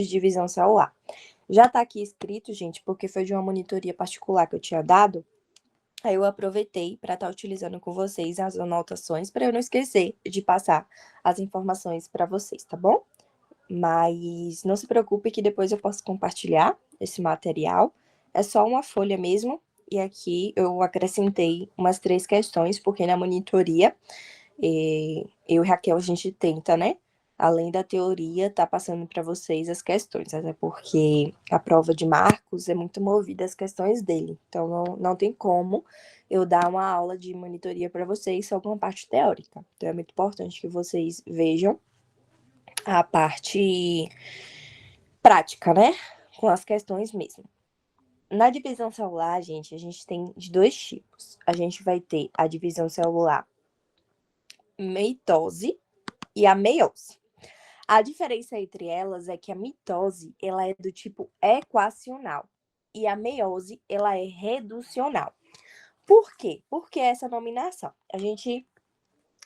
de divisão celular. Já está aqui escrito, gente, porque foi de uma monitoria particular que eu tinha dado. Aí eu aproveitei para estar utilizando com vocês as anotações, para eu não esquecer de passar as informações para vocês, tá bom? Mas não se preocupe que depois eu posso compartilhar esse material. É só uma folha mesmo. E aqui eu acrescentei umas 3 questões, porque na monitoria, eu e Raquel, a gente tenta, né? Além da teoria, tá passando para vocês as questões, até porque a prova de Marcos é muito movida às questões dele. Então, não tem como eu dar uma aula de monitoria para vocês só com a parte teórica. Então, é muito importante que vocês vejam a parte prática, né? Com as questões mesmo. Na divisão celular, gente, a gente tem de 2 tipos. A gente vai ter a divisão celular mitose e a meiose. A diferença entre elas é que a mitose, ela é do tipo equacional e a meiose, ela é reducional. Por quê? Por que essa nominação? A gente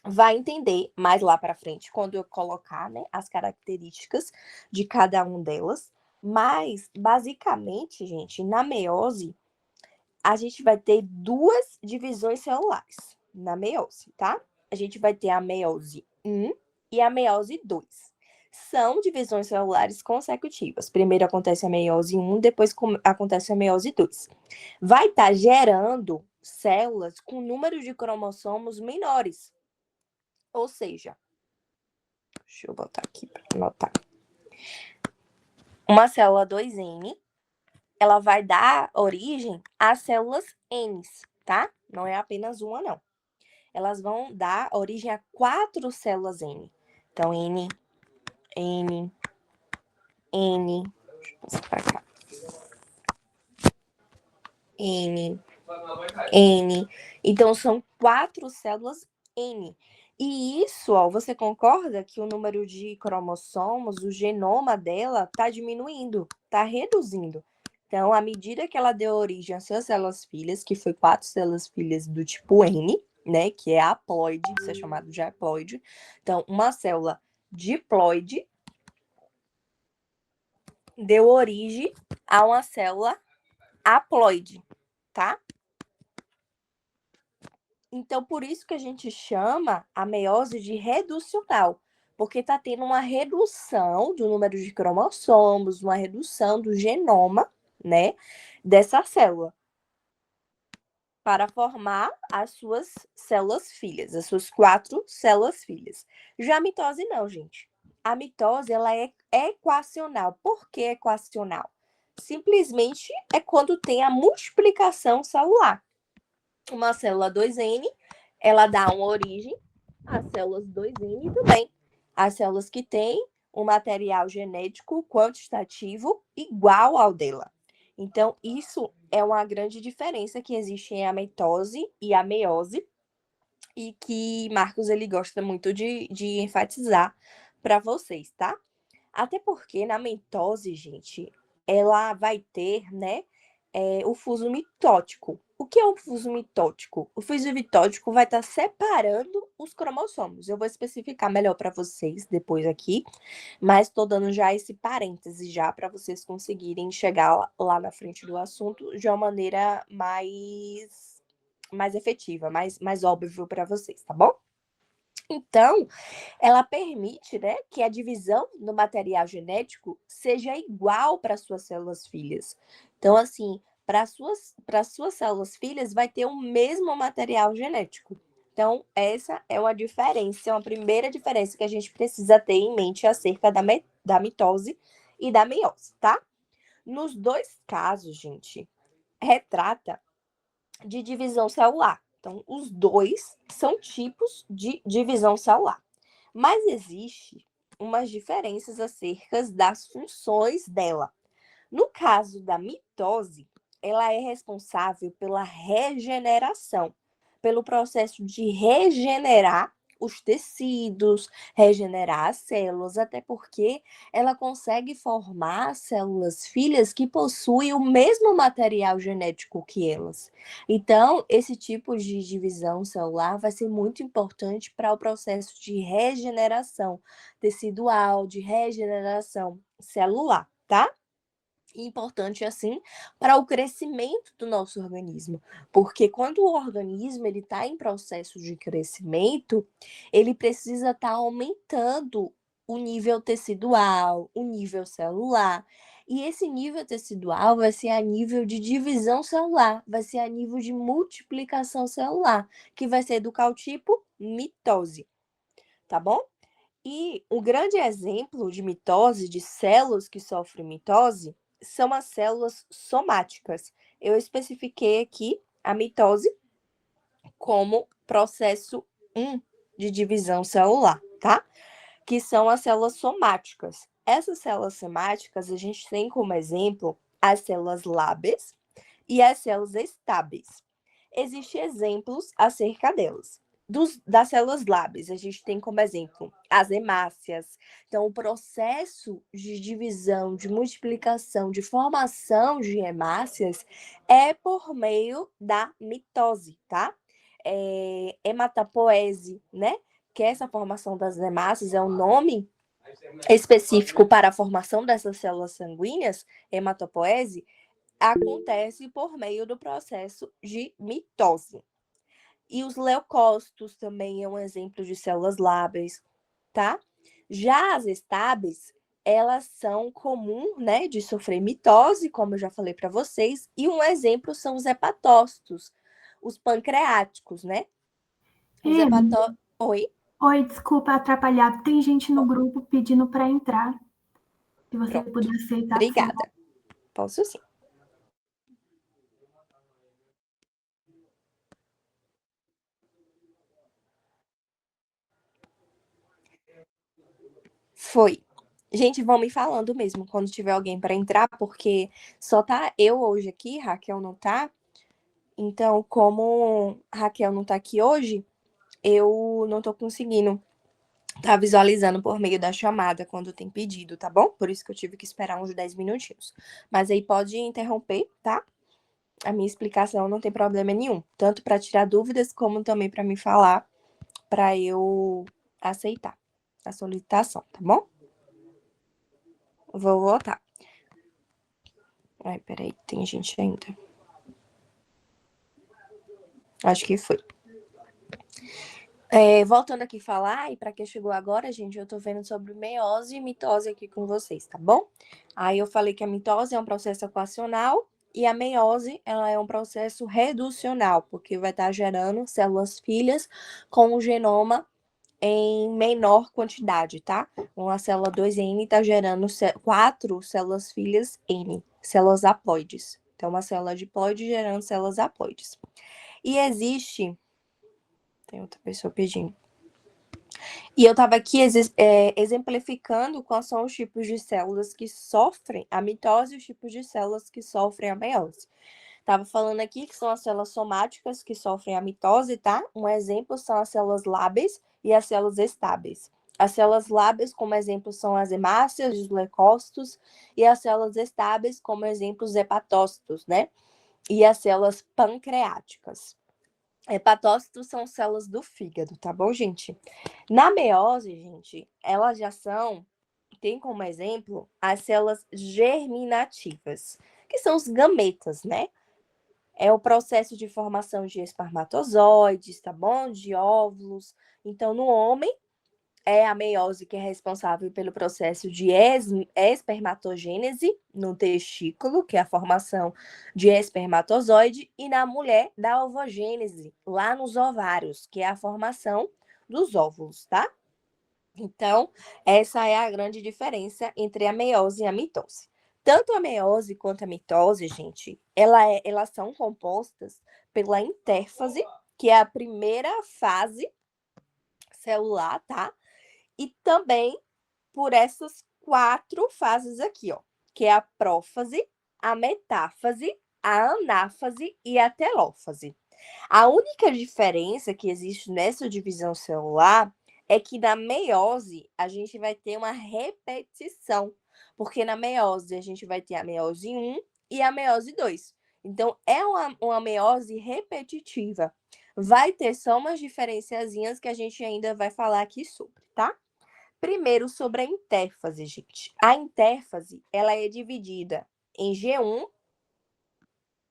vai entender mais lá para frente, quando eu colocar, né, as características de cada uma delas. Mas, basicamente, gente, na meiose, a gente vai ter 2 divisões celulares na meiose, tá? A gente vai ter a meiose 1 e a meiose 2. São divisões celulares consecutivas. Primeiro acontece a meiose 1, depois acontece a meiose 2. Vai estar gerando células com número de cromossomos menores. Ou seja, deixa eu botar aqui para anotar. Uma célula 2N, ela vai dar origem às células N, tá? Não é apenas uma, não. Elas vão dar origem a 4 células N. Então, N, N, N, deixa eu passar para cá. N, N. Então, são 4 células N. E isso, ó, você concorda que o número de cromossomos, o genoma dela, está diminuindo, está reduzindo. Então, à medida que ela deu origem às suas células filhas, que foi 4 células filhas do tipo N, né, que é haploide, isso é chamado de haploide. Então, uma célula diploide deu origem a uma célula haploide, tá? Então, por isso que a gente chama a meiose de reducional, porque está tendo uma redução do número de cromossomos, uma redução do genoma, né, dessa célula, para formar as suas células filhas, as suas 4 células filhas. Já a mitose não, gente. A mitose, ela é equacional. Por que equacional? Simplesmente é quando tem a multiplicação celular. Uma célula 2N, ela dá uma origem às células 2N também. As células que têm um material genético quantitativo igual ao dela. Então, isso é uma grande diferença que existe em a mitose e a meiose, e que Marcos ele gosta muito de enfatizar para vocês, tá? Até porque na mitose, gente, ela vai ter, né, o fuso mitótico. O que é o fuso mitótico? O fuso mitótico vai estar separando os cromossomos. Eu vou especificar melhor para vocês depois aqui, mas estou dando já esse parêntese já para vocês conseguirem chegar lá na frente do assunto de uma maneira mais efetiva, mais óbvio para vocês, tá bom? Então, ela permite, né, que a divisão do material genético seja igual para suas células filhas. Então, assim, para suas células filhas vai ter o mesmo material genético. Então, essa é uma diferença, é uma primeira diferença que a gente precisa ter em mente acerca da mitose e da meiose, tá? Nos 2 casos, gente, retrata de divisão celular. Então, os 2 são tipos de divisão celular. Mas existe umas diferenças acerca das funções dela. No caso da mitose, ela é responsável pela regeneração, pelo processo de regenerar os tecidos, regenerar as células, até porque ela consegue formar células filhas que possuem o mesmo material genético que elas. Então, esse tipo de divisão celular vai ser muito importante para o processo de regeneração tecidual, de regeneração celular, tá? Importante assim para o crescimento do nosso organismo, porque quando o organismo ele está em processo de crescimento, ele precisa estar aumentando o nível tecidual, o nível celular. E esse nível tecidual vai ser a nível de divisão celular, vai ser a nível de multiplicação celular, que vai ser do qual tipo? Mitose, tá bom? E um grande exemplo de mitose, de células que sofrem mitose, são as células somáticas. Eu especifiquei aqui a mitose como processo 1 de divisão celular, tá? Que são as células somáticas. Essas células somáticas, a gente tem como exemplo as células lábeas e as células estáveis. Existem exemplos acerca delas. Das células lábeas, a gente tem como exemplo as hemácias. Então, o processo de divisão, de multiplicação, de formação de hemácias é por meio da mitose, tá? Hematopoese, né? Que essa formação das hemácias é um nome específico para a formação dessas células sanguíneas, hematopoese, acontece por meio do processo de mitose. E os leucócitos também é um exemplo de células lábeas, tá? Já as estáveis, elas são comuns, né, de sofrer mitose, como eu já falei para vocês, e um exemplo são os hepatócitos, os pancreáticos, né? Os Emi, hepatócitos. Oi? oi, desculpa atrapalhar. Tem gente no grupo pedindo para entrar. Se você Pronto. puder aceitar, por favor. Obrigada. Posso sim. Foi. Gente, vão me falando mesmo quando tiver alguém para entrar, porque só tá eu hoje aqui, Raquel não tá. Então, como Raquel não tá aqui hoje, eu não tô conseguindo tá visualizando por meio da chamada quando tem pedido, tá bom? Por isso que eu tive que esperar uns 10 minutinhos. Mas aí pode interromper, tá? A minha explicação não tem problema nenhum, tanto para tirar dúvidas como também para me falar, para eu aceitar a solicitação, tá bom? Vou voltar. Ai, peraí, tem gente ainda. Acho que foi. Voltando aqui a falar, e para quem chegou agora, gente, eu tô vendo sobre meiose e mitose aqui com vocês, tá bom? Aí eu falei que a mitose é um processo equacional e a meiose, ela é um processo reducional, porque vai estar gerando células filhas com o genoma em menor quantidade, tá? Uma célula 2N está gerando 4 células filhas N, células haploides. Então, uma célula diploide gerando células haploides. E existe. Tem outra pessoa pedindo. E eu estava aqui exemplificando quais são os tipos de células que sofrem a mitose e os tipos de células que sofrem a meiose. Estava falando aqui que são as células somáticas que sofrem a mitose, tá? Um exemplo são as células lábeas e as células estáveis. As células lábeas, como exemplo, são as hemácias, os leucócitos, e as células estáveis, como exemplo, os hepatócitos, né? E as células pancreáticas. Hepatócitos são células do fígado, tá bom, gente? Na meiose, gente, elas já tem como exemplo as células germinativas, que são os gametas, né? É o processo de formação de espermatozoides, tá bom? De óvulos. Então, no homem, é a meiose que é responsável pelo processo de espermatogênese no testículo, que é a formação de espermatozoide, e na mulher, da ovogênese, lá nos ovários, que é a formação dos óvulos, tá? Então, essa é a grande diferença entre a meiose e a mitose. Tanto a meiose quanto a mitose, gente, elas são compostas pela intérfase, que é a primeira fase celular, tá? E também por essas 4 fases aqui, ó, que é a prófase, a metáfase, a anáfase e a telófase. A única diferença que existe nessa divisão celular é que na meiose a gente vai ter uma repetição, porque na meiose a gente vai ter a meiose 1 e a meiose 2. Então, é uma meiose repetitiva. Vai ter só umas diferenciazinhas que a gente ainda vai falar aqui sobre, tá? Primeiro, sobre a intérfase, gente. A intérfase, ela é dividida em G1,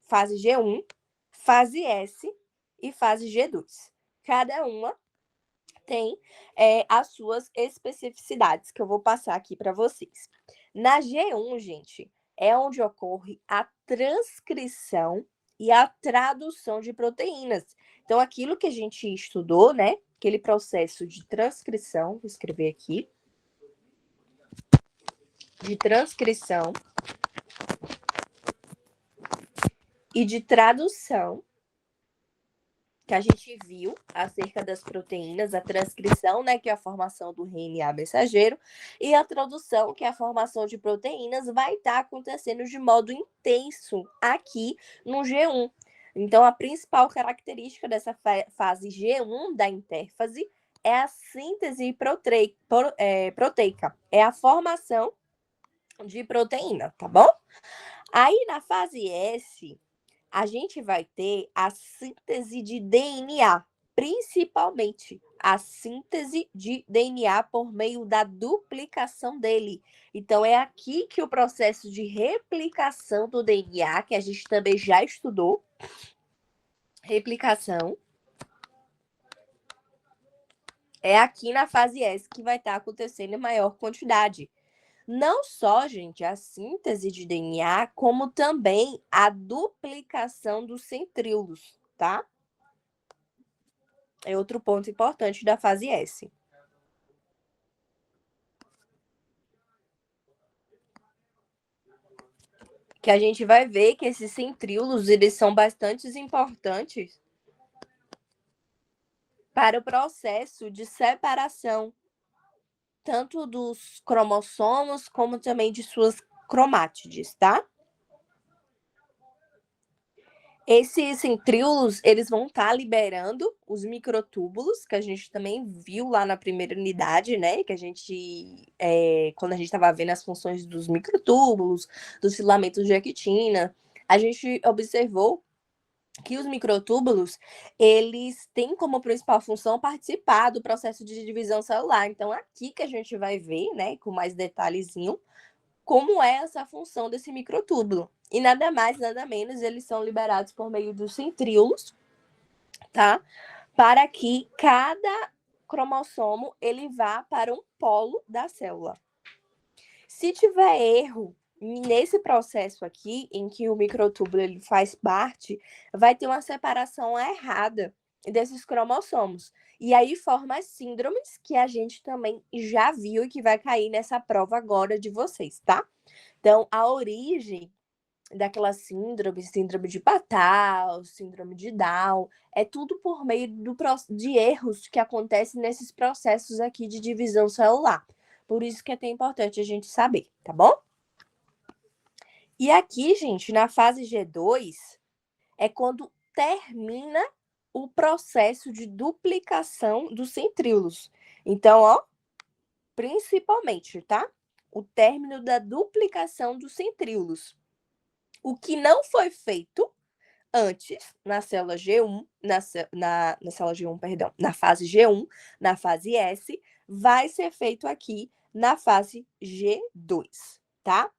fase G1, fase S e fase G2. Cada uma tem as suas especificidades, que eu vou passar aqui para vocês. Na G1, gente, é onde ocorre a transcrição e a tradução de proteínas. Então, aquilo que a gente estudou, né? Aquele processo de transcrição, vou escrever aqui, de transcrição e de tradução, que a gente viu acerca das proteínas, a transcrição, né, que é a formação do RNA mensageiro, e a tradução, que é a formação de proteínas, vai estar acontecendo de modo intenso aqui no G1. Então, a principal característica dessa fase G1 da intérfase é a síntese proteica, é a formação de proteína, tá bom? Aí, na fase S, a gente vai ter a síntese de DNA, principalmente a síntese de DNA por meio da duplicação dele. Então, é aqui que o processo de replicação do DNA, que a gente também já estudou, replicação, é aqui na fase S que vai estar acontecendo em maior quantidade. Não só, gente, a síntese de DNA, como também a duplicação dos centríolos, tá? É outro ponto importante da fase S. Que a gente vai ver que esses centríolos, eles são bastante importantes para o processo de separação, tanto dos cromossomos, como também de suas cromátides, tá? Esses centríolos, eles vão estar liberando os microtúbulos, que a gente também viu lá na primeira unidade, né? Que a gente, quando a gente estava vendo as funções dos microtúbulos, dos filamentos de actina, a gente observou que os microtúbulos, eles têm como principal função participar do processo de divisão celular. Então, aqui que a gente vai ver, né, com mais detalhezinho, como é essa função desse microtúbulo. E nada mais, nada menos, eles são liberados por meio dos centríolos, tá? Para que cada cromossomo ele vá para um polo da célula. Se tiver erro nesse processo aqui, em que o microtúbulo ele faz parte, vai ter uma separação errada desses cromossomos. E aí forma as síndromes que a gente também já viu e que vai cair nessa prova agora de vocês, tá? Então, a origem daquela síndrome de Patau, síndrome de Down, é tudo por meio de erros que acontecem nesses processos aqui de divisão celular. Por isso que é tão importante a gente saber, tá bom? E aqui, gente, na fase G2, é quando termina o processo de duplicação dos centríolos. Então, ó, principalmente, tá? O término da duplicação dos centríolos. O que não foi feito antes na célula G1, na célula G1, perdão, na fase G1, na fase S, vai ser feito aqui na fase G2, tá?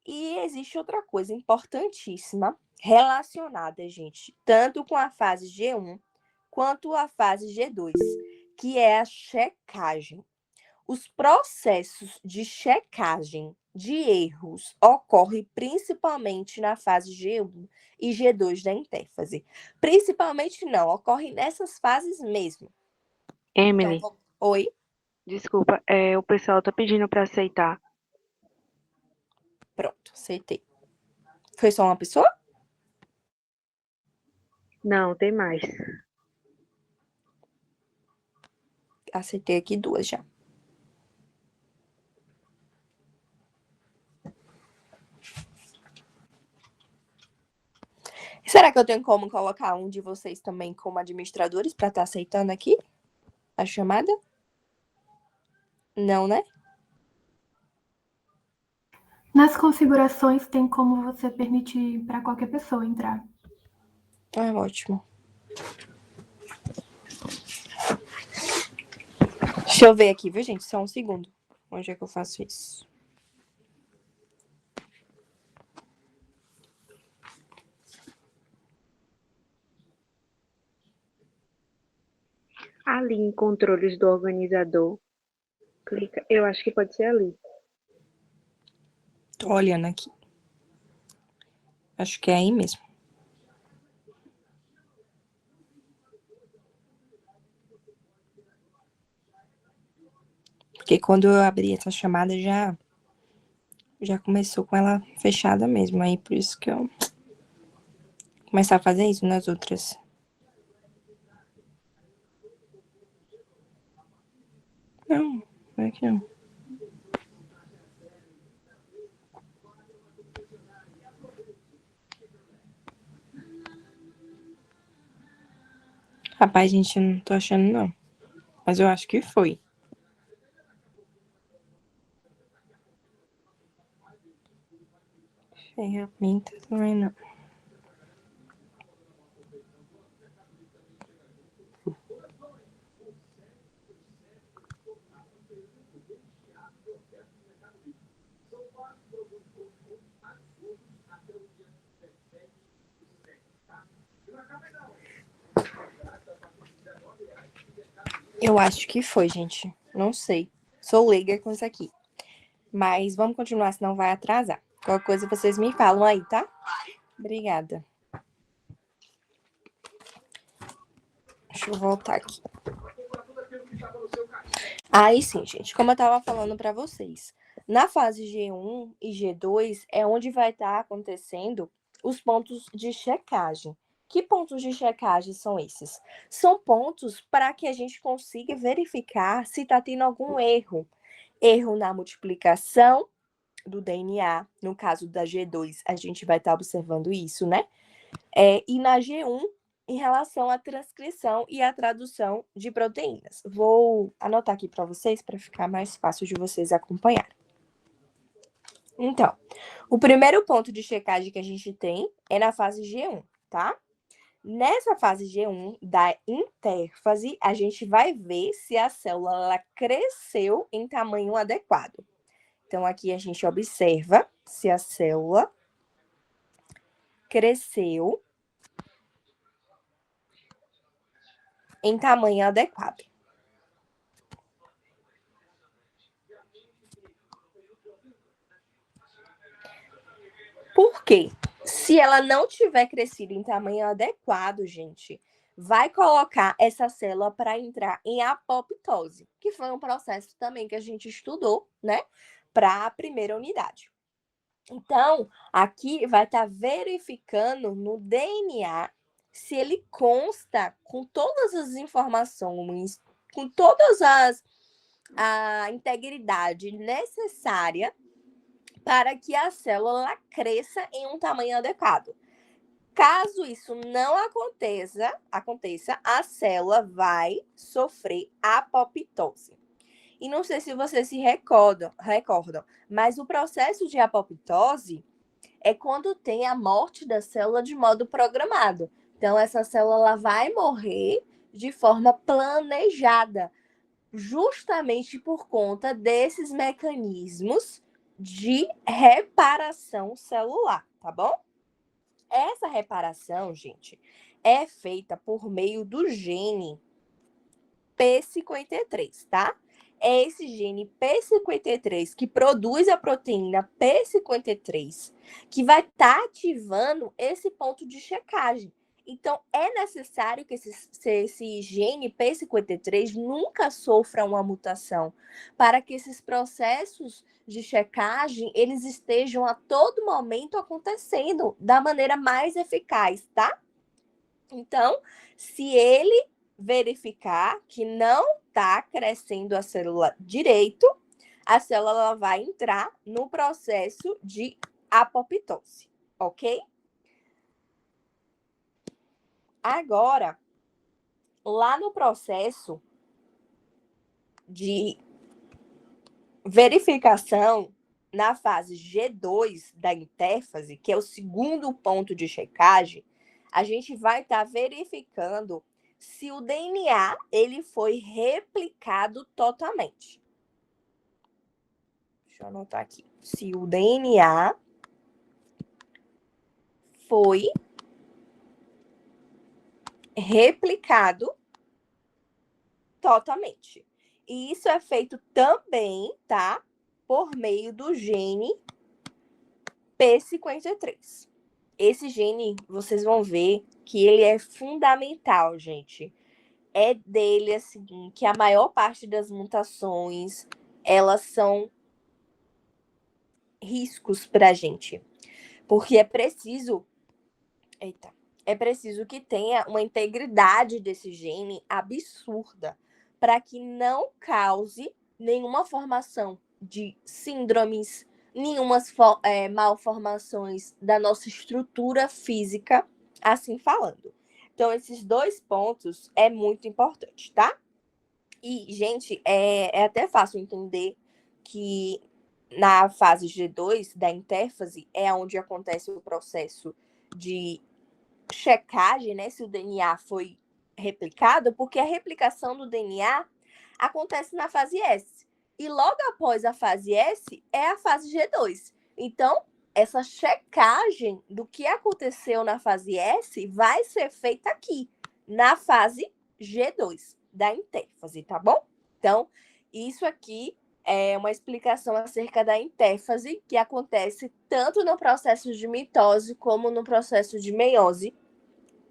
E existe outra coisa importantíssima relacionada, gente, tanto com a fase G1 quanto a fase G2, que é a checagem. Os processos de checagem de erros ocorrem principalmente na fase G1 e G2 da intérfase. Principalmente não, ocorre nessas fases mesmo. Emily, Então, oi? desculpa, o pessoal tá pedindo para aceitar. Pronto, aceitei. Foi só uma pessoa? Não, tem mais. Aceitei aqui duas já. Será que eu tenho como colocar um de vocês também como administradores para estar aceitando aqui a chamada? Não, né? Nas configurações tem como você permitir para qualquer pessoa entrar. Ah, ótimo. Deixa eu ver aqui, viu, gente? Só um segundo. Onde é que eu faço isso? Ali em controles do organizador, clica. Eu acho que pode ser ali. Tô olhando aqui. Acho que é aí mesmo. Porque quando eu abri essa chamada já começou com ela fechada mesmo. Aí por isso que eu começar a fazer isso nas outras. Não, não é que não. Rapaz, gente, eu não tô achando não. Mas eu acho que foi. Ferramentas, não é não. Eu acho que foi, gente. Não sei. Sou leiga com isso aqui. Mas vamos continuar, senão vai atrasar. Qualquer coisa vocês me falam aí, tá? Obrigada. Deixa eu voltar aqui. Aí sim, gente, como eu estava falando para vocês, na fase G1 e G2 é onde vai estar acontecendo os pontos de checagem. Que pontos de checagem são esses? São pontos para que a gente consiga verificar se está tendo algum erro. Erro na multiplicação do DNA, no caso da G2, a gente vai estar observando isso, né? E na G1, em relação à transcrição e à tradução de proteínas. Vou anotar aqui para vocês, para ficar mais fácil de vocês acompanharem. Então, o primeiro ponto de checagem que a gente tem é na fase G1, tá? Nessa fase G1 da intérfase, a gente vai ver se a célula ela cresceu em tamanho adequado. Então, aqui a gente observa se a célula cresceu em tamanho adequado. Por quê? Se ela não tiver crescido em tamanho adequado, gente, vai colocar essa célula para entrar em apoptose, que foi um processo também que a gente estudou, né, para a primeira unidade. Então, aqui vai estar verificando no DNA se ele consta com todas as informações, com todas a integridade necessária para que a célula cresça em um tamanho adequado. Caso isso não aconteça, a célula vai sofrer apoptose. E não sei se vocês se recordam, mas o processo de apoptose é quando tem a morte da célula de modo programado. Então, essa célula vai morrer de forma planejada, justamente por conta desses mecanismos de reparação celular, tá bom? Essa reparação, gente, é feita por meio do gene P53, tá? É esse gene P53 que produz a proteína P53 que vai estar ativando esse ponto de checagem. Então, é necessário que esse gene P53 nunca sofra uma mutação, para que esses processos de checagem, eles estejam a todo momento acontecendo da maneira mais eficaz, tá? Então, se ele verificar que não está crescendo a célula direito, a célula vai entrar no processo de apoptose, ok? Agora, lá no processo de verificação, na fase G2 da intérfase, que é o segundo ponto de checagem, a gente vai estar verificando se o DNA ele foi replicado totalmente. Deixa eu anotar aqui. Se o DNA foi replicado totalmente. E isso é feito também, tá? Por meio do gene P53. Esse gene, vocês vão ver que ele é fundamental, gente. É dele, assim, que a maior parte das mutações, elas são riscos para a gente. Porque é preciso que tenha uma integridade desse gene absurda para que não cause nenhuma formação de síndromes, nenhuma malformações da nossa estrutura física, assim falando. Então, esses 2 pontos é muito importante, tá? E, gente, é até fácil entender que na fase G2 da intérfase é onde acontece o processo de checagem, né, se o DNA foi replicado, porque a replicação do DNA acontece na fase S. E logo após a fase S é a fase G2. Então, essa checagem do que aconteceu na fase S vai ser feita aqui, na fase G2 da intérfase, tá bom? Então, isso aqui é uma explicação acerca da intérfase que acontece tanto no processo de mitose como no processo de meiose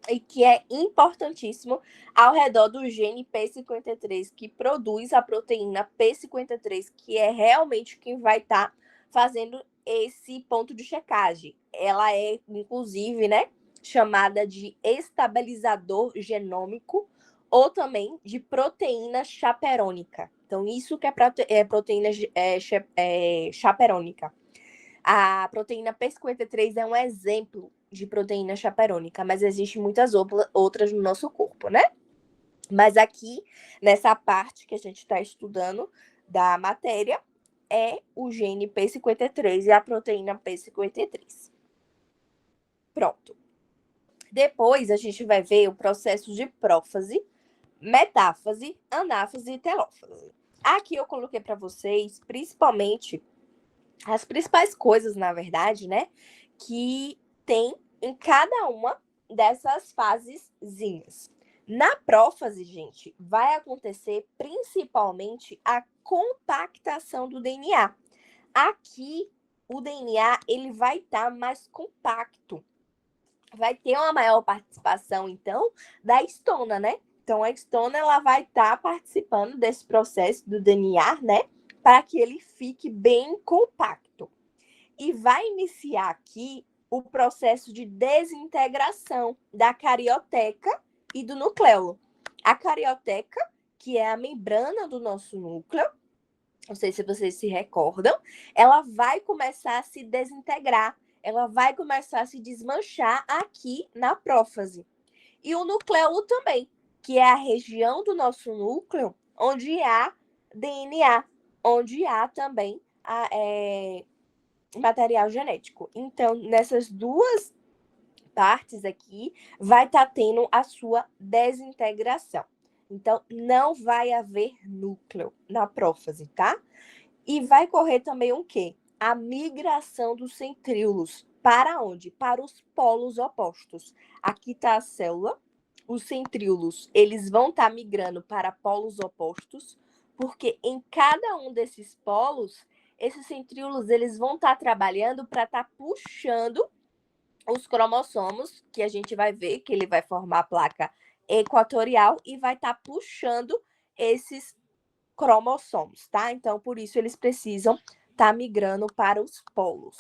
e que é importantíssimo ao redor do gene P53 que produz a proteína P53, que é realmente quem vai estar fazendo esse ponto de checagem. Ela é, inclusive, né, chamada de estabilizador genômico ou também de proteína chaperônica. Então, isso que é proteína chaperônica. A proteína P53 é um exemplo de proteína chaperônica, mas existem muitas outras no nosso corpo, né? Mas aqui, nessa parte que a gente está estudando da matéria, é o gene P53 e a proteína P53. Pronto. Depois a gente vai ver o processo de prófase, metáfase, anáfase e telófase. Aqui eu coloquei para vocês, principalmente, as principais coisas, na verdade, né, que tem em cada uma dessas fasezinhas. Na prófase, gente, vai acontecer principalmente a compactação do DNA. Aqui, o DNA ele vai estar mais compacto. Vai ter uma maior participação, então, da histona, né? Então, a histona ela vai estar participando desse processo do DNA, né? Para que ele fique bem compacto. E vai iniciar aqui o processo de desintegração da carioteca e do nucleolo. A carioteca, que é a membrana do nosso núcleo, não sei se vocês se recordam, ela vai começar a se desintegrar, ela vai começar a se desmanchar aqui na prófase. E o nucleolo também, que é a região do nosso núcleo onde há DNA, onde há também material genético. Então, nessas 2 partes aqui, vai estar tendo a sua desintegração. Então, não vai haver núcleo na prófase, tá? E vai correr também o quê? A migração dos centríolos. Para onde? Para os polos opostos. Aqui está a célula. Os centríolos, eles vão estar migrando para polos opostos, porque em cada um desses polos, esses centríolos, eles vão estar trabalhando para estar puxando os cromossomos, que a gente vai ver que ele vai formar a placa equatorial e vai estar puxando esses cromossomos, tá? Então, por isso, eles precisam estar migrando para os polos.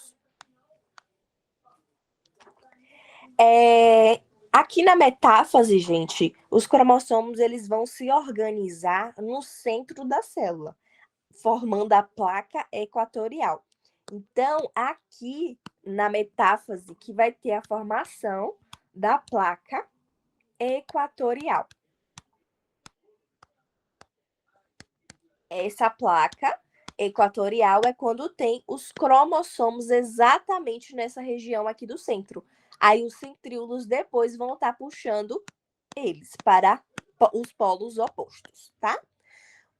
Aqui na metáfase, gente, os cromossomos eles vão se organizar no centro da célula, formando a placa equatorial. Então, aqui na metáfase, que vai ter a formação da placa equatorial. Essa placa equatorial é quando tem os cromossomos exatamente nessa região aqui do centro. Aí os centríolos depois vão estar puxando eles para os polos opostos, tá?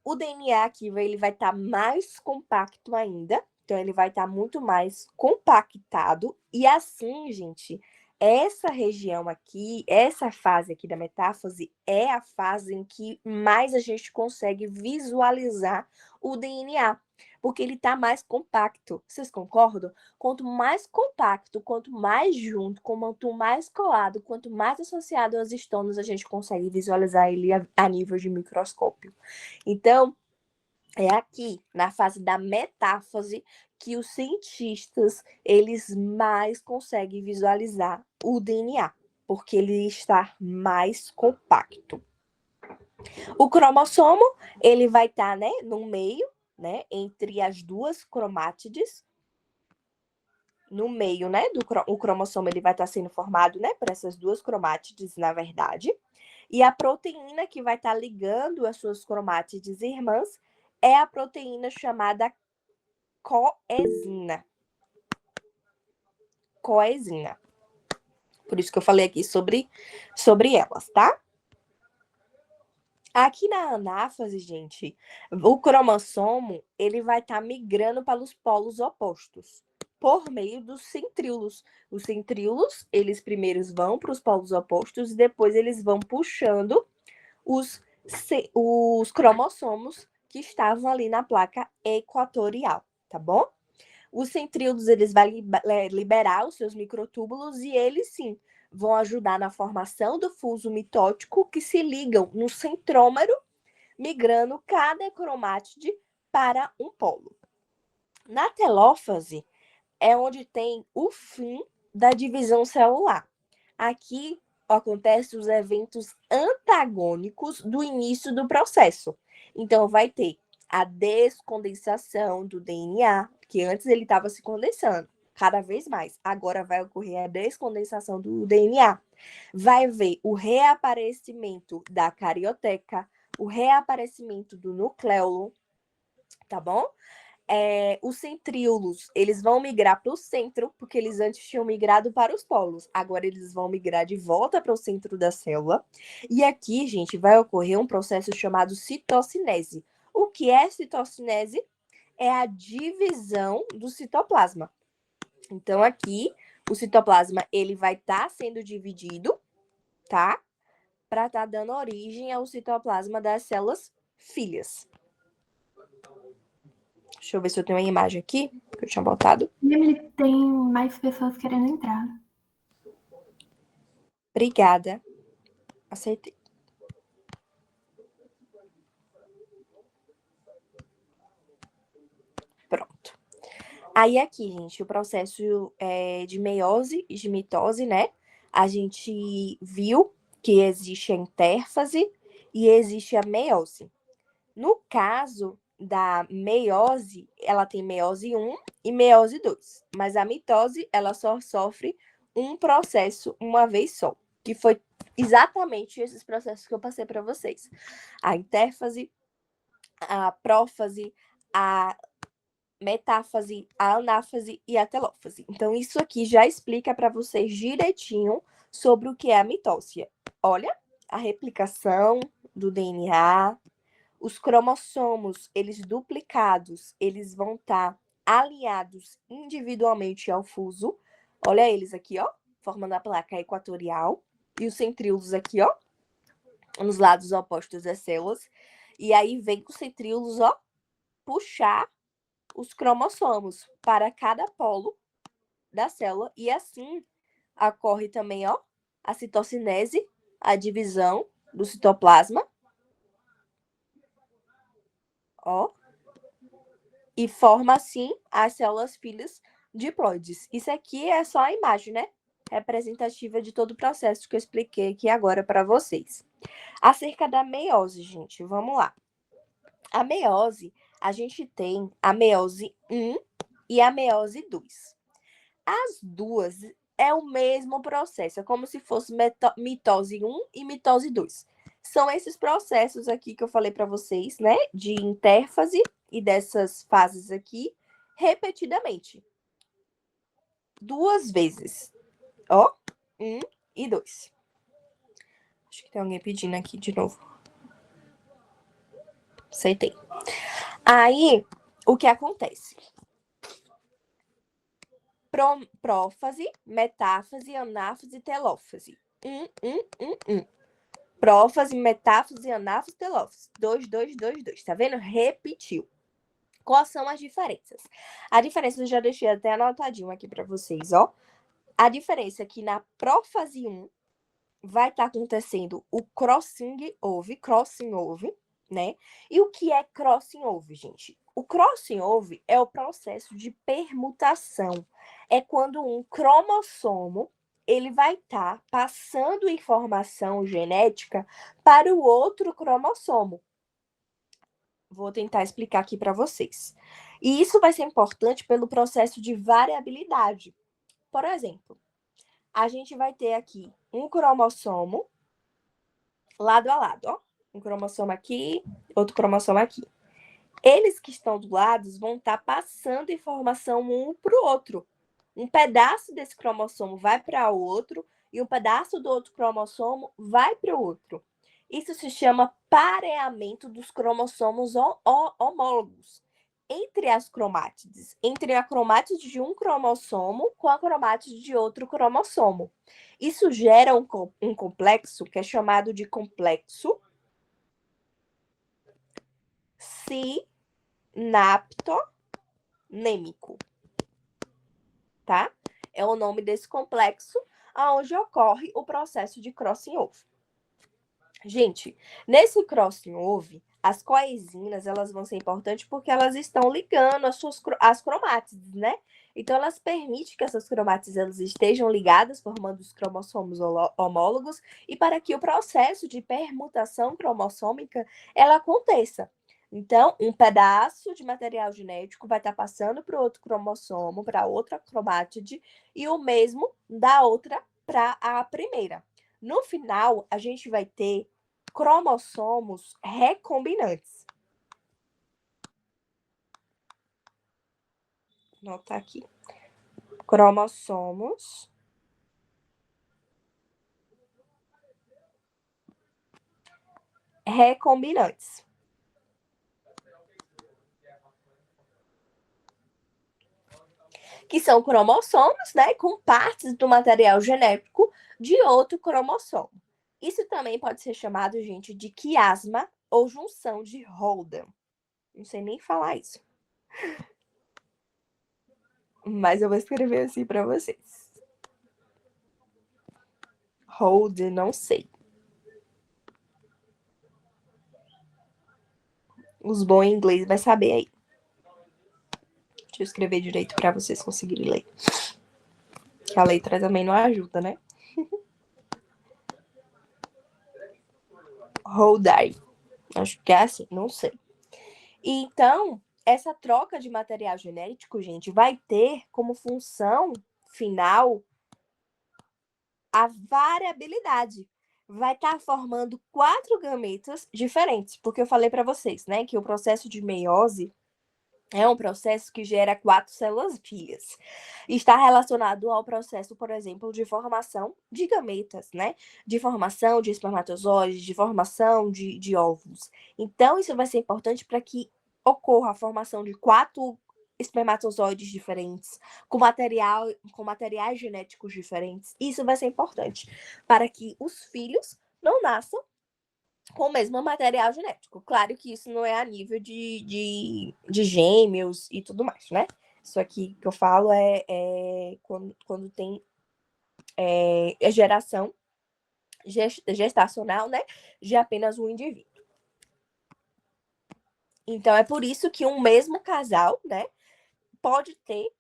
O DNA aqui ele vai estar mais compacto ainda, então ele vai estar muito mais compactado. E assim, gente, essa região aqui, essa fase aqui da metáfase é a fase em que mais a gente consegue visualizar o DNA, porque ele está mais compacto. Vocês concordam? Quanto mais compacto, quanto mais junto, quanto mais colado, quanto mais associado aos estonos, a gente consegue visualizar ele a nível de microscópio. Então, é aqui, na fase da metáfase, que os cientistas, eles mais conseguem visualizar o DNA, porque ele está mais compacto. O cromossomo, ele vai estar, né, no meio, né, entre as duas cromátides. No meio, né, o cromossomo, ele vai estar sendo formado, né, por essas duas cromátides, na verdade. E a proteína que vai estar ligando as suas cromátides irmãs é a proteína chamada coenzima. Coenzima. Por isso que eu falei aqui sobre elas, tá? Aqui na anáfase, gente, o cromossomo, ele vai estar migrando para os polos opostos, por meio dos centríolos. Os centríolos, eles primeiro vão para os polos opostos e depois eles vão puxando os cromossomos que estavam ali na placa equatorial, tá bom? Os centríolos, eles vão liberar os seus microtúbulos e eles, sim, vão ajudar na formação do fuso mitótico que se ligam no centrômero, migrando cada cromátide para um polo. Na telófase é onde tem o fim da divisão celular. Aqui acontecem os eventos antagônicos do início do processo. Então, vai ter a descondensação do DNA, que antes ele estava se condensando cada vez mais. Agora vai ocorrer a descondensação do DNA. Vai haver o reaparecimento da carioteca, o reaparecimento do nucleolo, tá bom? Os centríolos, eles vão migrar para o centro, porque eles antes tinham migrado para os polos. Agora eles vão migrar de volta para o centro da célula. E aqui, gente, vai ocorrer um processo chamado citocinese. O que é citocinese? É a divisão do citoplasma. Então, aqui, o citoplasma, ele vai estar sendo dividido, tá? Para estar dando origem ao citoplasma das células filhas. Deixa eu ver se eu tenho uma imagem aqui, que eu tinha botado. Emily, tem mais pessoas querendo entrar. Obrigada. Aceitei. Pronto. Aí aqui, gente, o processo de meiose e de mitose, né? A gente viu que existe a intérfase e existe a meiose. No caso da meiose, ela tem meiose 1 e meiose 2. Mas a mitose, ela só sofre um processo uma vez só, que foi exatamente esses processos que eu passei para vocês. A intérfase, a prófase, a metáfase, a anáfase e a telófase. Então, isso aqui já explica para vocês direitinho sobre o que é a mitose. Olha, a replicação do DNA, os cromossomos, eles duplicados, eles vão estar alinhados individualmente ao fuso. Olha eles aqui, ó, formando a placa equatorial. E os centríolos aqui, ó, nos lados opostos das células. E aí vem com os centríolos, ó, puxar os cromossomos para cada polo da célula. E assim ocorre também, ó, a citocinese, a divisão do citoplasma. Ó. E forma, assim, as células filhas diploides. Isso aqui é só a imagem, né? Representativa de todo o processo que eu expliquei aqui agora para vocês. Acerca da meiose, gente, vamos lá. A meiose, a gente tem a meiose 1 e a meiose 2. As duas, É o mesmo processo, é como se fosse mitose 1 e mitose 2. São esses processos aqui que eu falei para vocês, né? De intérfase e dessas fases aqui, repetidamente. 2 vezes. Ó, 1 e 2. Acho que tem alguém pedindo aqui de novo. Aceitei. Aí, o que acontece? Prófase, metáfase, anáfase, telófase. 1. Prófase, metáfase, anáfase, telófase. 2, 2, 2, 2. Tá vendo? Repetiu. Quais são as diferenças? A diferença eu já deixei até anotadinho aqui para vocês, ó. A diferença é que na prófase 1 vai estar acontecendo o crossing over, né? E o que é crossing over, gente? O crossing over é o processo de permutação. É quando um cromossomo ele vai estar passando informação genética para o outro cromossomo. Vou tentar explicar aqui para vocês. E isso vai ser importante pelo processo de variabilidade. Por exemplo, a gente vai ter aqui um cromossomo lado a lado, ó. Um cromossomo aqui, outro cromossomo aqui. Eles que estão do lado vão estar passando informação um para o outro. Um pedaço desse cromossomo vai para o outro e um pedaço do outro cromossomo vai para o outro. Isso se chama pareamento dos cromossomos homólogos entre as cromátides, entre a cromátide de um cromossomo com a cromátide de outro cromossomo. Isso gera um complexo que é chamado de complexo sinaptonêmico, tá? É o nome desse complexo onde ocorre o processo de crossing over. Gente, nesse crossing over, as coenzinas, elas vão ser importantes porque elas estão ligando as cromátides, né? Então, elas permitem que essas cromátides elas estejam ligadas, formando os cromossomos homólogos, e para que o processo de permutação cromossômica ela aconteça. Então, um pedaço de material genético vai estar passando para o outro cromossomo, para outra cromátide, e o mesmo da outra para a primeira. No final, a gente vai ter cromossomos recombinantes. Vou anotar aqui. Cromossomos recombinantes. Que são cromossomos, né, com partes do material genético de outro cromossomo. Isso também pode ser chamado, gente, de quiasma ou junção de Holden. Não sei nem falar isso. Mas eu vou escrever assim para vocês. Holden, não sei. Os bons em inglês vai saber aí. Deixa eu escrever direito para vocês conseguirem ler. Que a letra também não ajuda, né? Holdai. Acho que é assim, não sei. Então, essa troca de material genético, gente, vai ter como função final a variabilidade. Vai estar formando 4 gametas diferentes, porque eu falei para vocês, né, que o processo de meiose é um processo que gera 4 células filhas. Está relacionado ao processo, por exemplo, de formação de gametas, né? De formação de espermatozoides, de formação de óvulos. Então, isso vai ser importante para que ocorra a formação de 4 espermatozoides diferentes, com materiais genéticos diferentes. Isso vai ser importante para que os filhos não nasçam com o mesmo material genético. Claro que isso não é a nível de gêmeos e tudo mais, né? Isso aqui que eu falo é quando tem geração gestacional, né? De apenas um indivíduo. Então, é por isso que um mesmo casal, né? Pode ter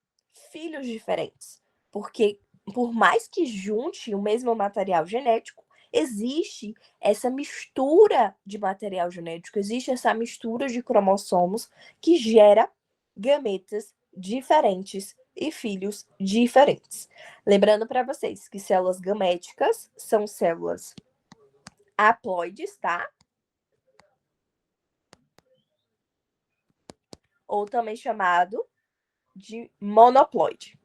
filhos diferentes. Porque, por mais que junte o mesmo material genético, existe essa mistura de material genético, existe essa mistura de cromossomos que gera gametas diferentes e filhos diferentes. Lembrando para vocês que células gaméticas são células haploides, tá? Ou também chamado de monoploide.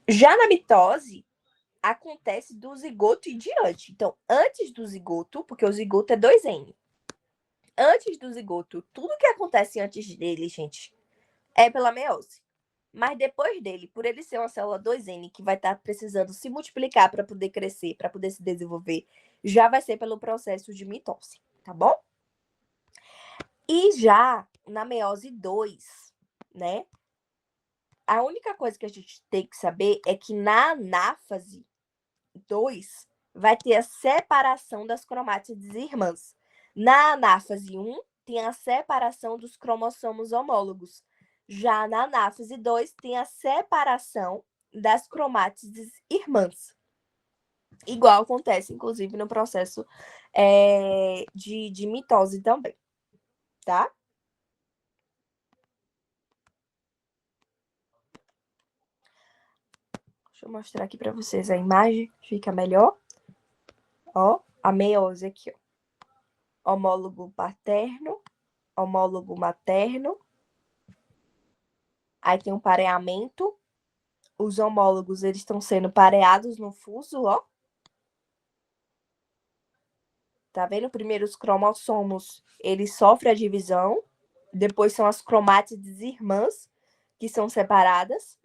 Já na mitose, acontece do zigoto em diante. Então, antes do zigoto, porque o zigoto é 2N. Antes do zigoto, tudo que acontece antes dele, gente, é pela meiose. Mas depois dele, por ele ser uma célula 2N que vai estar precisando se multiplicar para poder crescer, para poder se desenvolver, já vai ser pelo processo de mitose, tá bom? E já na meiose 2, né? A única coisa que a gente tem que saber é que na anáfase 2 vai ter a separação das cromátides irmãs. Na anáfase 1 tem a separação dos cromossomos homólogos. Já na anáfase 2 tem a separação das cromátides irmãs. Igual acontece, inclusive, no processo de mitose também, tá? Deixa eu mostrar aqui para vocês a imagem, fica melhor. Ó, a meiose aqui, ó. Homólogo paterno, homólogo materno. Aí tem um pareamento. Os homólogos, eles estão sendo pareados no fuso, ó. Tá vendo? Primeiro os cromossomos, eles sofrem a divisão. Depois são as cromátides irmãs, que são separadas.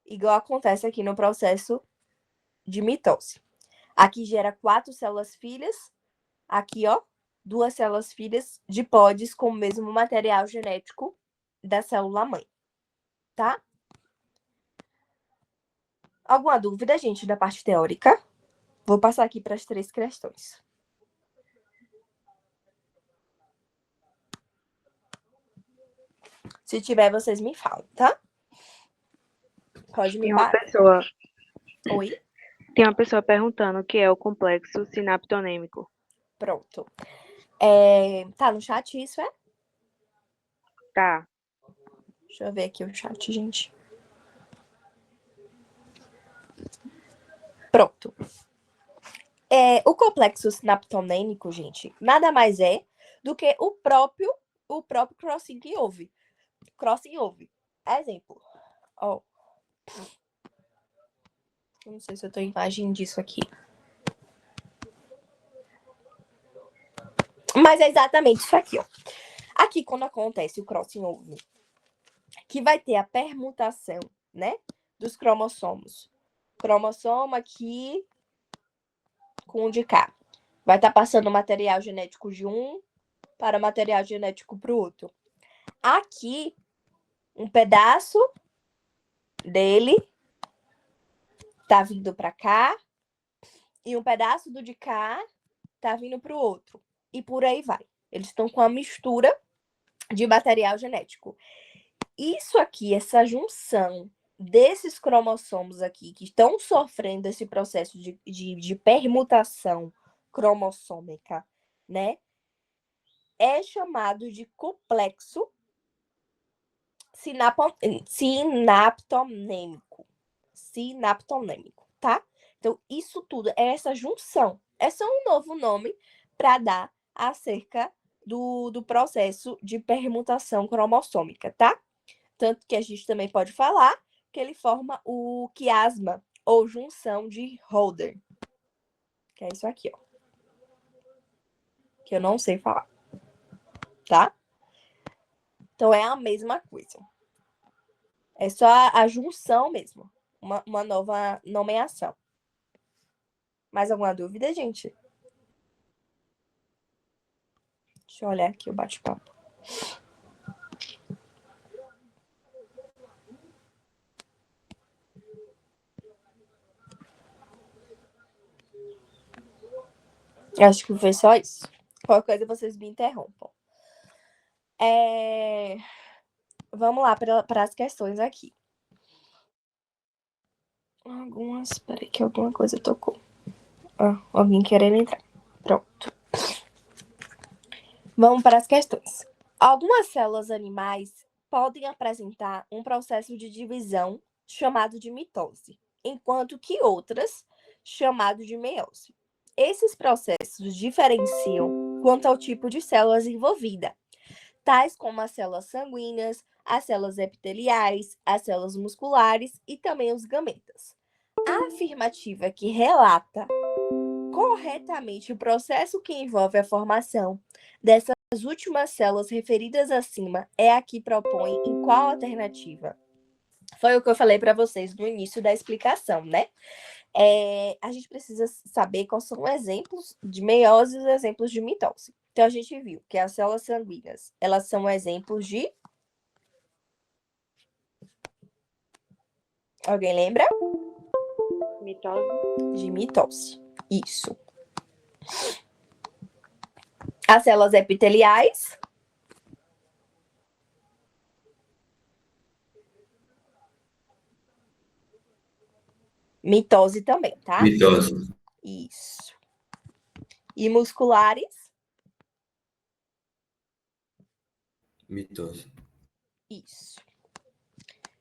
Igual acontece aqui no processo de mitose. Aqui gera 4 células filhas. Aqui, ó, 2 células filhas diploides com o mesmo material genético da célula mãe, tá? Alguma dúvida, gente, da parte teórica? Vou passar aqui para as 3 questões. Se tiver, vocês me falam, tá? Pode me parar. Oi? Tem uma pessoa perguntando o que é o complexo sinaptonêmico. Pronto. Tá no chat isso, é? Tá. Deixa eu ver aqui o chat, gente. Pronto. O complexo sinaptonêmico, gente, nada mais é do que o próprio crossing over. Crossing over. Exemplo. Ó. Eu não sei se eu tô em imagem disso aqui. Mas é exatamente isso aqui, ó. Aqui, quando acontece o crossing over, que vai ter a permutação, né, dos cromossomos. Cromossomo aqui com o de cá. Vai estar passando material genético de um para material genético para o outro. Aqui, um pedaço dele tá vindo para cá e um pedaço do de cá tá vindo para o outro. E por aí vai. Eles estão com a mistura de material genético. Isso aqui, essa junção desses cromossomos aqui que estão sofrendo esse processo de permutação cromossômica, né? É chamado de complexo sinaptonêmico. Sinaptonêmico, tá? Então, isso tudo é essa junção. É só um novo nome para dar acerca do processo de permutação cromossômica, tá? Tanto que a gente também pode falar que ele forma o quiasma, ou junção de Holder. Que é isso aqui, ó. Que eu não sei falar. Tá? Então, é a mesma coisa. É só a junção mesmo. Uma nova nomeação. Mais alguma dúvida, gente? Deixa eu olhar aqui o bate-papo. Acho que foi só isso. Qualquer coisa vocês me interrompam. Vamos lá para as questões aqui. Peraí que alguma coisa tocou. Alguém querendo entrar. Pronto. Vamos para as questões. Algumas células animais podem apresentar um processo de divisão chamado de mitose, enquanto que outras chamado de meiose. Esses processos diferenciam quanto ao tipo de células envolvida, tais como as células sanguíneas, as células epiteliais, as células musculares e também os gametas. A afirmativa que relata corretamente o processo que envolve a formação dessas últimas células referidas acima é a que propõe em qual alternativa? Foi o que eu falei para vocês no início da explicação, né? A gente precisa saber quais são exemplos de meiose e os exemplos de mitose. Então, a gente viu que as células sanguíneas, elas são exemplos de... Alguém lembra? Mitose. De mitose. Isso. As células epiteliais. Mitose também, tá? Mitose. Isso. E musculares? Mitose. Isso.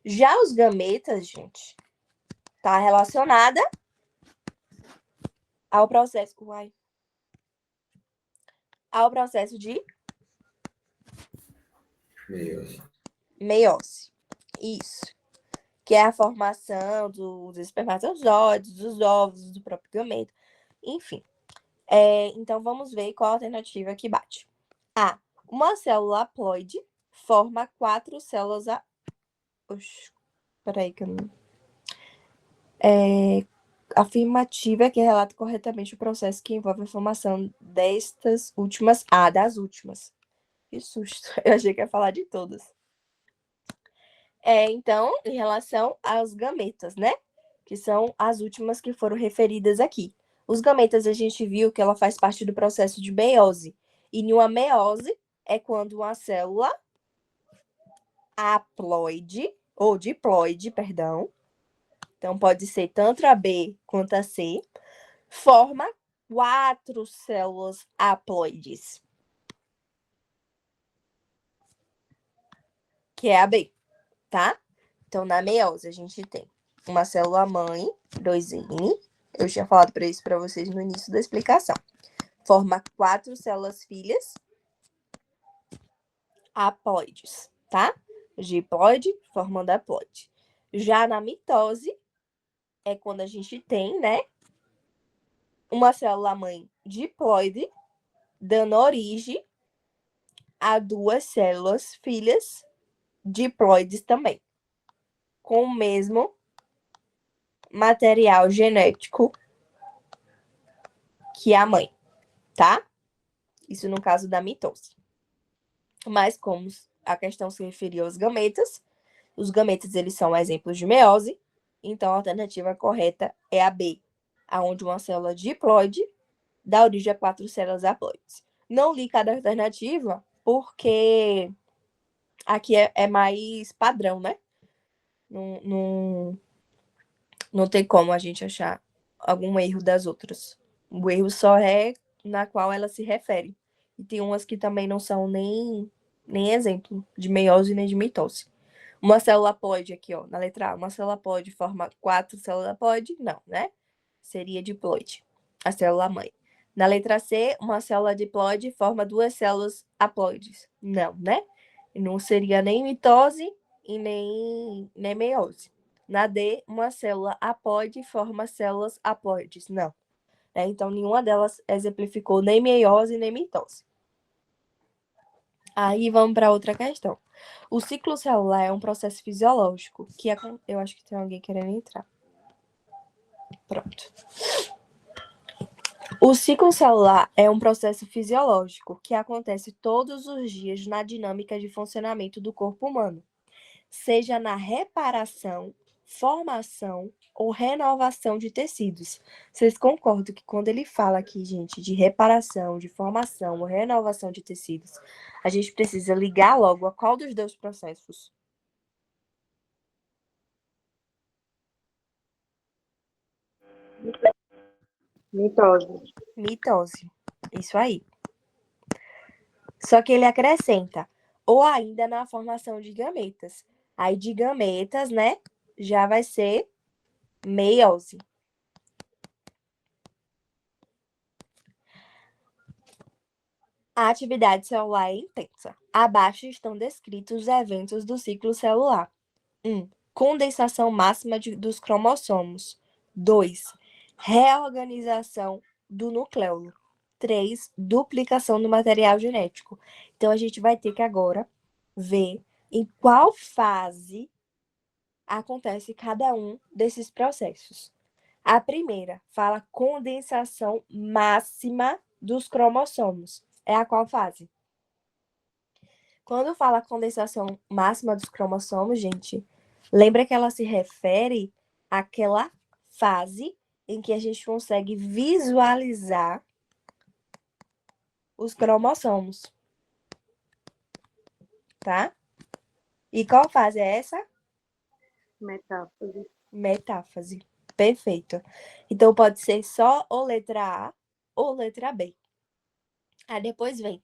Já os gametas, gente, tá relacionada ao processo... Ao processo de Meiose. meiose. Isso. Que é a formação dos espermatozoides, dos óvulos, do próprio gameta. Enfim. Então, vamos ver qual a alternativa que bate. A. Uma célula haploide forma 4 células... Oxi, peraí que eu não... Afirmativa que relata corretamente o processo que envolve a formação destas últimas... das últimas. Que susto. Eu achei que ia falar de todas. Então, em relação aos gametas, né? Que são as últimas que foram referidas aqui. Os gametas, a gente viu que ela faz parte do processo de meiose. E numa meiose é quando uma célula haploide, ou diploide, perdão. Então, pode ser tanto a B quanto a C. Forma 4 células haploides. Que é a B, tá? Então, na meiose, a gente tem uma célula mãe, 2N. Eu tinha falado para isso para vocês no início da explicação. Forma 4 células filhas haploides, tá? Diploide formando haploide. Já na mitose, é quando a gente tem, né? Uma célula mãe diploide, dando origem a 2 células filhas diploides também. Com o mesmo material genético que a mãe, tá? Isso no caso da mitose. Mas como a questão se referia aos gametas, os gametas eles são exemplos de meiose, então a alternativa correta é a B, aonde uma célula diploide dá origem a 4 células haploides. Não li cada alternativa porque aqui é mais padrão, né? Não tem como a gente achar algum erro das outras. O erro só é na qual ela se refere. E tem umas que também não são nem exemplo de meiose nem de mitose. Uma célula haploide aqui, ó, na letra A. Uma célula haploide forma 4 células haploide? Não, né? Seria diploide, a célula mãe. Na letra C, uma célula diploide forma 2 células haploides? Não, né? Não seria nem mitose e nem meiose. Na D, uma célula haploide forma células haploides? Não. Então, nenhuma delas exemplificou nem meiose nem mitose. Aí vamos para outra questão. O ciclo celular é um processo fisiológico que eu acho que tem alguém querendo entrar. Pronto. O ciclo celular é um processo fisiológico que acontece todos os dias na dinâmica de funcionamento do corpo humano, seja na reparação, formação ou renovação de tecidos. Vocês concordam que quando ele fala aqui, gente, de reparação, de formação ou renovação de tecidos, a gente precisa ligar logo a qual dos dois processos? Mitose. Mitose. Isso aí. Só que ele acrescenta, ou ainda na formação de gametas. Aí de gametas, né, já vai ser meiose. A atividade celular é intensa. Abaixo estão descritos os eventos do ciclo celular. 1. Condensação máxima dos cromossomos. 2. Reorganização do nucleolo. 3. Duplicação do material genético. Então, a gente vai ter que agora ver em qual fase acontece cada um desses processos. A primeira fala condensação máxima dos cromossomos. É a qual fase? Quando fala condensação máxima dos cromossomos, gente, lembra que ela se refere àquela fase em que a gente consegue visualizar os cromossomos. Tá? E qual fase é essa? Metáfase. Metáfase. Perfeito. Então, pode ser só ou letra A ou letra B. Aí depois vem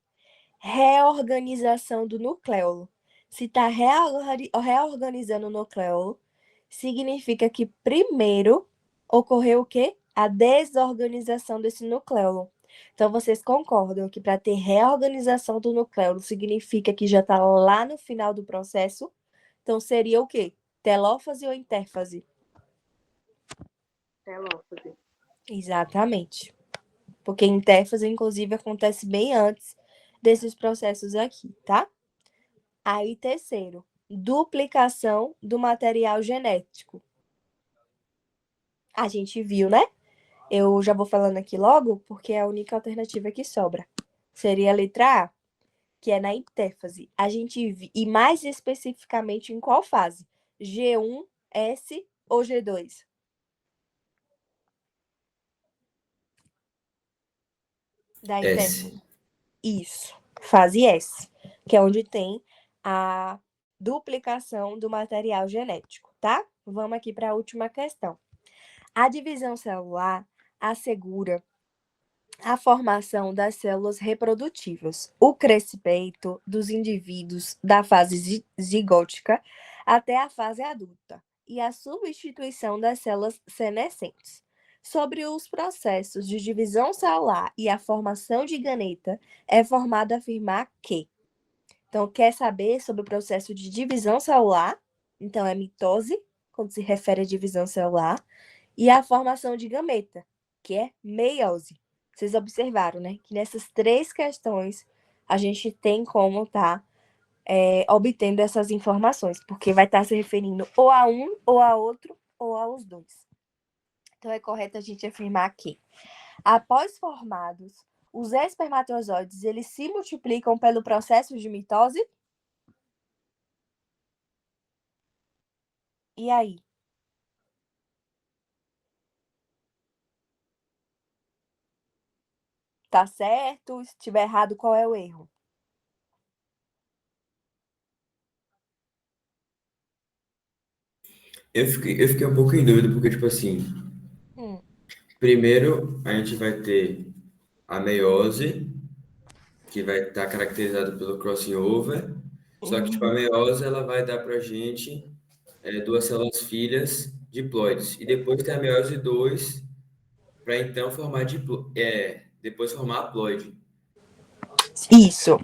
reorganização do nucleolo. Se está reorganizando o nucleolo, significa que primeiro ocorreu o quê? A desorganização desse nucleolo. Então, vocês concordam que para ter reorganização do nucleolo significa que já está lá no final do processo? Então, seria o quê? Telófase ou intérfase? Telófase. Exatamente. Porque intérfase, inclusive, acontece bem antes desses processos aqui, tá? Aí, terceiro, duplicação do material genético. A gente viu, né? Eu já vou falando aqui logo, porque é a única alternativa que sobra. Seria a letra A, que é na intérfase. A gente e mais especificamente em qual fase? G1, S ou G2? Da intérfase. S. Isso, fase S, que é onde tem a duplicação do material genético, tá? Vamos aqui para a última questão. A divisão celular assegura a formação das células reprodutivas, o crescimento dos indivíduos da fase zigótica até a fase adulta e a substituição das células senescentes. Sobre os processos de divisão celular e a formação de ganeta, é formado afirmar que. Então, quer saber sobre o processo de divisão celular? Então, é mitose, quando se refere à divisão celular, e a formação de gameta, que é meiose. Vocês observaram, né? Que nessas três questões a gente tem como estar obtendo essas informações, porque vai estar se referindo ou a um, ou a outro, ou aos dois. Então, é correto a gente afirmar que, após formados, os espermatozoides, eles se multiplicam pelo processo de mitose? E aí? Tá certo? Se estiver errado, qual é o erro? Eu fiquei um pouco em dúvida, porque, tipo assim, Hum, primeiro a gente vai ter a meiose, que vai estar caracterizada pelo crossing over, só que, tipo, a meiose, ela vai dar pra gente duas células filhas diploides, e depois tem a meiose 2, para então formar depois formar a haploide. Isso,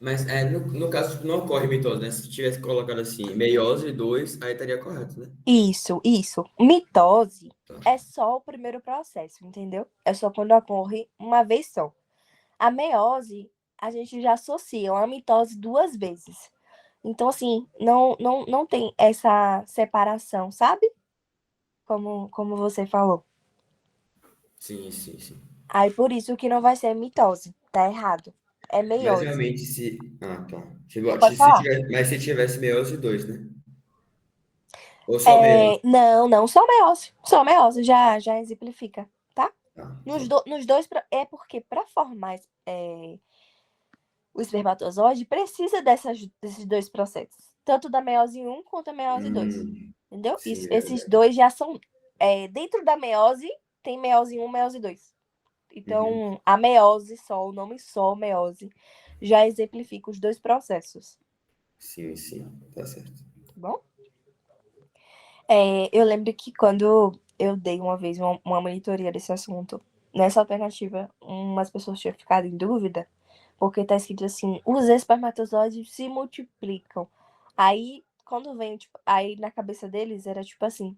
Mas no caso, tipo, não ocorre mitose, né? Se tivesse colocado assim, meiose 2, aí estaria correto, né? isso. Mitose Tá. é só o primeiro processo, entendeu? É só quando ocorre uma vez só. A meiose, a gente já associa a mitose duas vezes. Então, assim, não tem essa separação, sabe? Como você falou. Sim, sim, sim. Aí, por isso que não vai ser mitose. Tá errado. É Mas meiose. realmente se. Ah, tá. Pode falar. Mas se tivesse meiose 2, né? Ou só meiose. Não, só meiose. Só meiose já exemplifica, tá? Tá, Nos, tá. nos dois, é porque para formar o espermatozoide precisa desses dois processos, tanto da meiose 1 quanto a meiose 2. Entendeu? Sim, Esses verdade. dois já são. Dentro da meiose, tem meiose 1, meiose 2. Uhum. Então, a meiose só, o nome só, meiose, já exemplifica os dois processos, Sim, tá certo. tá bom? Eu lembro que quando eu dei uma vez uma monitoria desse assunto, nessa alternativa, umas pessoas tinham ficado em dúvida, porque tá escrito assim, os espermatozoides se multiplicam. Aí, quando vem, tipo, aí na cabeça deles era tipo assim,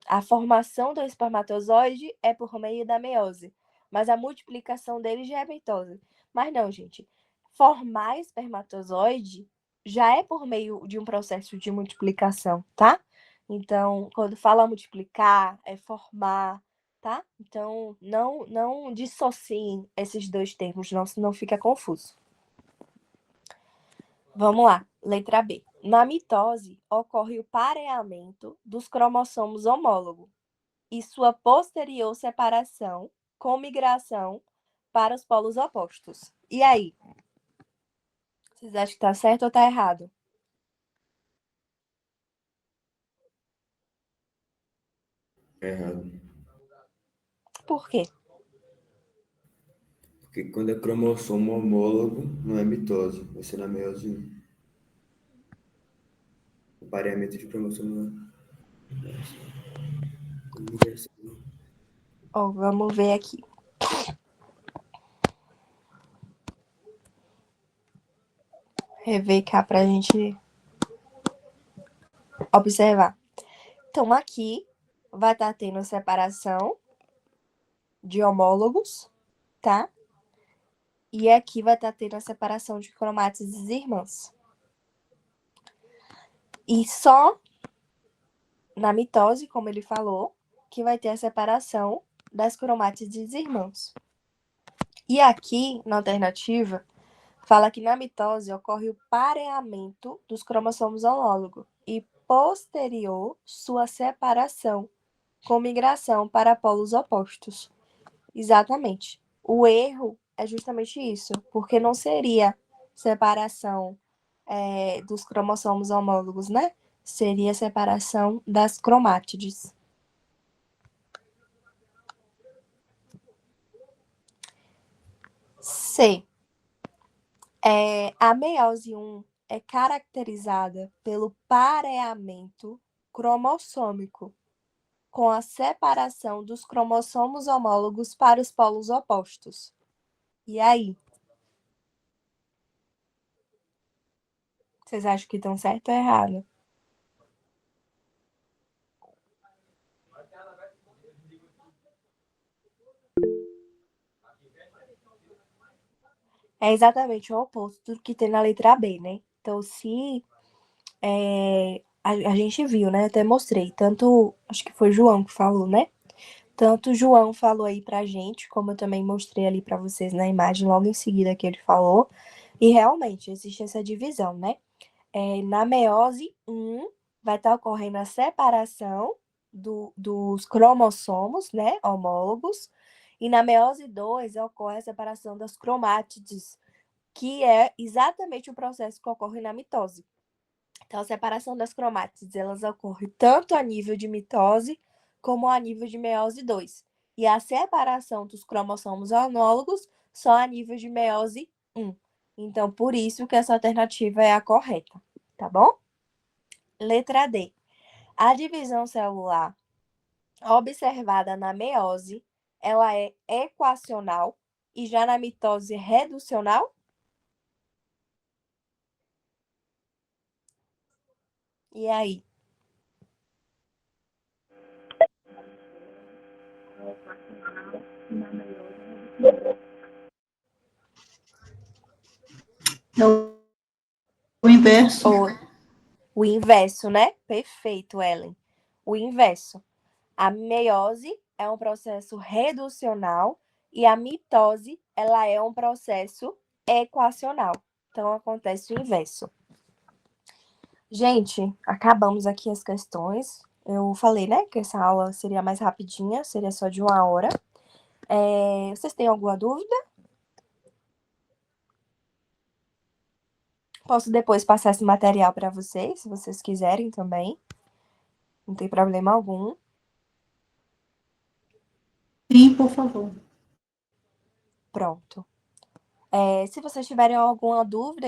a formação do espermatozoide é por meio da meiose, mas a multiplicação dele já é mitose. Mas não, gente. Formar espermatozoide já é por meio de um processo de multiplicação, tá? Então, quando fala multiplicar, é formar, tá? Então, não dissociem esses dois termos, não, senão fica confuso. Vamos lá, letra B. Na mitose, ocorre o pareamento dos cromossomos homólogos e sua posterior separação com migração para os polos opostos. E aí? Vocês acham que tá certo ou tá errado? Errado. Por quê? Porque quando é cromossomo homólogo, não é mitose, vai ser na meiose 1. O pareamento de cromossomo não é migração. Vamos ver aqui. Rever cá pra gente observar. Então, aqui vai estar tendo separação de homólogos, tá? E aqui vai estar tendo a separação de cromátides irmãs. E só na mitose, como ele falou, que vai ter a separação das cromátides irmãs. E aqui, na alternativa, fala que na mitose ocorre o pareamento dos cromossomos homólogos e posterior sua separação com migração para polos opostos. Exatamente. O erro é justamente isso, porque não seria separação dos cromossomos homólogos, né? Seria separação das cromátides. C. A meiose 1 é caracterizada pelo pareamento cromossômico, com a separação dos cromossomos homólogos para os polos opostos. E aí? Vocês acham que estão certo ou errado? É exatamente o oposto do que tem na letra B, né? Então, se a gente viu, né? Até mostrei. Tanto, acho que foi João que falou, né? Tanto o João falou aí pra gente, como eu também mostrei ali pra vocês na imagem logo em seguida que ele falou. E realmente existe essa divisão, né? Na meiose 1 vai estar ocorrendo a separação dos cromossomos, né? Homólogos. E na meiose 2 ocorre a separação das cromátides, que é exatamente o processo que ocorre na mitose. Então, a separação das cromátides, elas ocorrem tanto a nível de mitose como a nível de meiose 2. E a separação dos cromossomos homólogos só a nível de meiose 1. Então, por isso que essa alternativa é a correta, tá bom? Letra D. A divisão celular observada na meiose, ela é equacional e já na mitose reducional? E aí? O inverso. O inverso, né? Perfeito, Ellen. O inverso. A meiose é um processo reducional e a mitose, ela é um processo equacional. Então, acontece o inverso. Gente, acabamos aqui as questões. Eu falei, né, que essa aula seria mais rapidinha, seria só de 1 hora. Vocês têm alguma dúvida? Posso depois passar esse material para vocês, se vocês quiserem também. Não tem problema algum. Sim, por favor. Pronto. Se vocês tiverem alguma dúvida